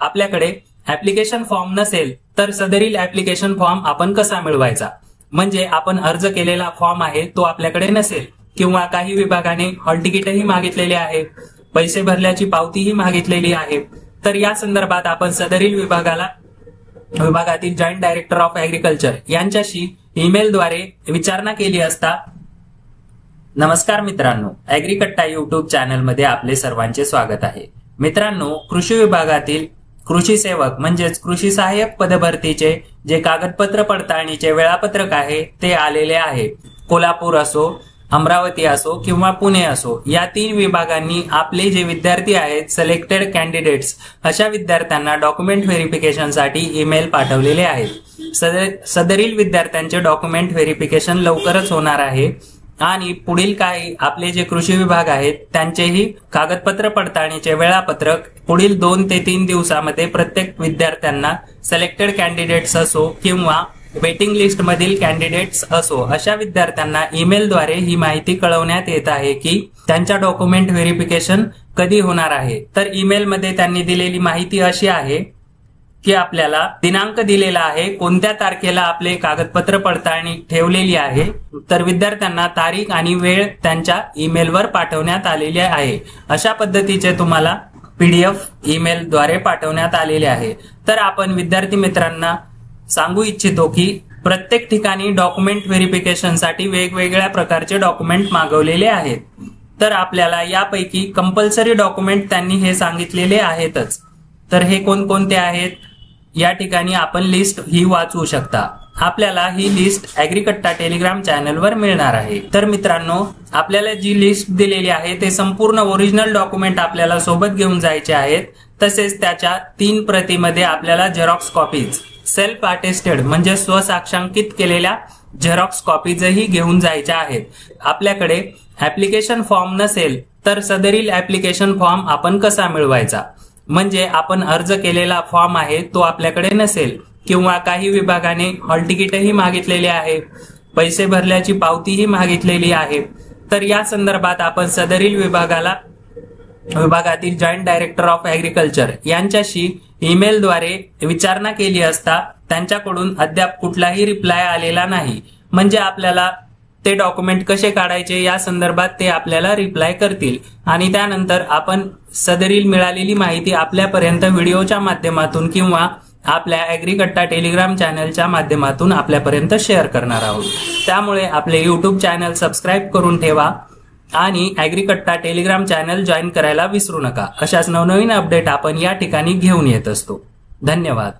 आपल्याकडे application form नसेल तर सदरील ऍप्लिकेशन फॉर्म आपण कसा मिळवायचा। म्हणजे आपण अर्ज केलेला फॉर्म आहे तो आपल्याकडे नसेल किंवा काही विभागाने हॉल तिकीटही मागितलेले आहे, पैसे भरल्याची पावतीही मागितलेली आहे, तर या संदर्भात आपण सदरील विभागातील जॉईंट डायरेक्टर ऑफ ऍग्रीकल्चर यांच्याशी ईमेलद्वारे विचारणा केली असता। नमस्कार मित्रांनो, ऍग्रीकट्टा युट्यूब चॅनल मध्ये आपले सर्वांचे स्वागत आहे। मित्रांनो, कृषी विभागातील कृषी सेवक म्हणजेच कृषी सहाय्यक पदभरतीचे जे कागदपत्र पडताळणीचे वेळापत्रक आहे ते आलेले आहे। कोल्हापूर असो, अमरावती असो किंवा पुणे असो, या 3 विभागांनी आपले जे विद्यार्थी आहेत सिलेक्टेड कॅन्डिडेट्स अशा विद्यार्थ्यांना डॉक्युमेंट व्हेरिफिकेशनसाठी ईमेल पाठवलेले आहेत। सदरील विद्यार्थ्यांचे डॉक्युमेंट व्हेरिफिकेशन लवकरच होणार आहे आणि पुढील काही आपले जे कृषी विभाग आहेत त्यांचेही कागदपत्र पडताळणीचे वेळापत्रक पुढील 2 ते 3 दिवसामध्ये प्रत्येक विद्यार्थ्यांना सिलेक्टेड कॅन्डिडेट्स असो किंवा वेटिंग लिस्ट मधील कॅन्डिडेट्स असो अशा विद्यार्थ्यांना ईमेलद्वारे ही माहिती कळवण्यात येत आहे की त्यांच्या डॉक्युमेंट व्हेरिफिकेशन कधी होणार आहे। तर ईमेलमध्ये त्यांनी दिलेली माहिती अशी आहे की आपल्याला दिनांक दिलेला आहे, कोणत्या तारखेला आपले कागदपत्र पडताळणी ठेवलेली आहे, तर विद्यार्थ्यांना तारीख आणि वेळ त्यांच्या ईमेलवर पाठवण्यात आलेली आहे। अशा पद्धतीचे तुम्हाला PDF ईमेलद्वारे पाठवण्यात आलेले आहे। तर आपण विद्यार्थी मित्रांना सांगू इच्छितो की प्रत्येक ठिकाणी डॉक्युमेंट व्हेरिफिकेशनसाठी वेगवेगळ्या प्रकारचे डॉक्युमेंट मागवलेले आहेत। तर आपल्याला यापैकी कंपल्सरी डॉक्युमेंट त्यांनी हे सांगितलेले आहेतच। तर हे कोणकोणते आहेत या ठिकाणी आपण लिस्ट ही वाचू शकता। आपल्याला ही लिस्ट ऍग्रीकट्टा टेलिग्राम चॅनलवर मिळणार आहे। तर मित्रांनो, आपल्याला जी लिस्ट दिलेली आहे ते संपूर्ण ओरिजिनल डॉक्युमेंट आपल्याला सोबत घेऊन जायचे आहेत। तसेच त्याच्या 3 प्रतीमध्ये आपल्याला झेरॉक्स कॉपीज, सेल्फ अटेस्टेड म्हणजे स्वसाक्षांकित केलेल्या झेरॉक्स कॉपीजही घेऊन जायच्या आहेत। आपल्याकडे ऍप्लिकेशन फॉर्म नसेल तर सदरील ऍप्लिकेशन फॉर्म आपण कसा मिळवायचा। म्हणजे आपण अर्ज केलेला फॉर्म आहे तो आपल्याकडे नसेल किंवा काही विभागाने हॉल तिकीटही मागितलेले आहे, पैसे भरल्याची पावतीही मागितलेली आहे, तर या संदर्भात आपण सदरील विभागातील जॉईंट डायरेक्टर ऑफ ऍग्रीकल्चर यांच्याशी ईमेलद्वारे विचारणा केली असता त्यांच्याकडून अद्याप कुठलाही रिप्लाय आलेला नाही। म्हणजे आपल्याला ते डॉक्युमेंट कसे काढायचे या संदर्भात ते आपल्याला रिप्लाय करतील आणि त्यानंतर आपण सदरील मिळालेली माहिती आपल्यापर्यंत व्हिडिओच्या माध्यमातून किंवा आपल्या ऍग्रीकट्टा टेलिग्राम चॅनलच्या माध्यमातून आपल्यापर्यंत शेअर करणार आहोत। त्यामुळे आपले YouTube चॅनल सबस्क्राईब करून ठेवा आणि ऍग्रीकट्टा टेलिग्राम चॅनल जॉईन करायला विसरू नका। अशाच नवनवीन अपडेट आपण या ठिकाणी घेऊन येत असतो। धन्यवाद।